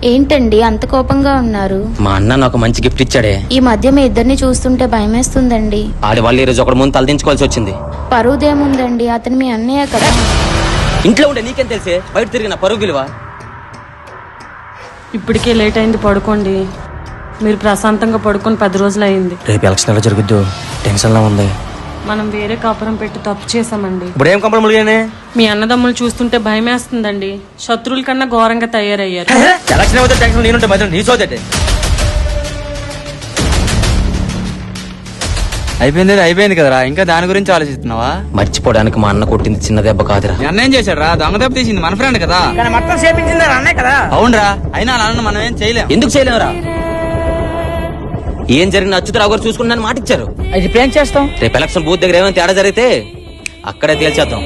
ఏంటండి అంత కోపంగా ఉన్నారు? మా అన్న నాకు మంచి గిఫ్ట్ ఇచ్చాడే. ఈ మధ్య మీ ఇద్దరిని చూస్తుంటే భయమేస్తుందండి. ఆడి వాళ్ళు ఈ రోజు ఒకటి ముందు తలదించుకోవాల్సి వచ్చింది. పరువుదేముందండి, అతను మీ అన్నయ్య కదా. ఇంట్లో ఉండే నీకేం తెలిసే బయట తిరిగిన పరువు విలువ. ఇప్పటికే లేట్ అయింది, పడుకోండి. మీరు ప్రశాంతంగా పడుకొని 10 రోజులు అయింది. రేపు ఎలక్షన్ ఎలా జరుగుద్దు టెన్షన్ లా ఉంది. మనం వేరే కాపురం పెట్టి తప్పు చేసామండి. ఇప్పుడు ఏం కంపలు ములిగానే? మీ అన్నదమ్ములు చూస్తుంటే భయమేస్తుందండి. శత్రువుల కన్నా ఘోరంగా తయారయ్యారు. ఎలక్షన్ అవుతే టెన్షన్ నేనుంటే మధ్య నీ సోదటే. అయిపోయింది కదరా, ఇంకా దాని గురించి ఆలోచిస్తున్నావా? మర్చిపోవడానికి మా అన్న కొట్టింది చిన్న దెబ్బ కాదురా. అన్నేం చేశాడు రా? దొంగ దెబ్బ తీసింది మన ఫ్రెండ్ కదా. మొత్తం చేపించింది అన్నే కదా. అవునరా, అయినా అన్న మనం ఏం చేయలేం. ఎందుకు చేయలేమురా? ఏం జరిగిన అచ్యుతరావు గారు చూసుకుని మాట ఇచ్చారు. అది ఇప్పుడు ఏం చేస్తాం? రేపు ఎలక్షన్ బూత్ దగ్గర ఏమైనా తేడా జరిగితే అక్కడే తేల్చేద్దాం.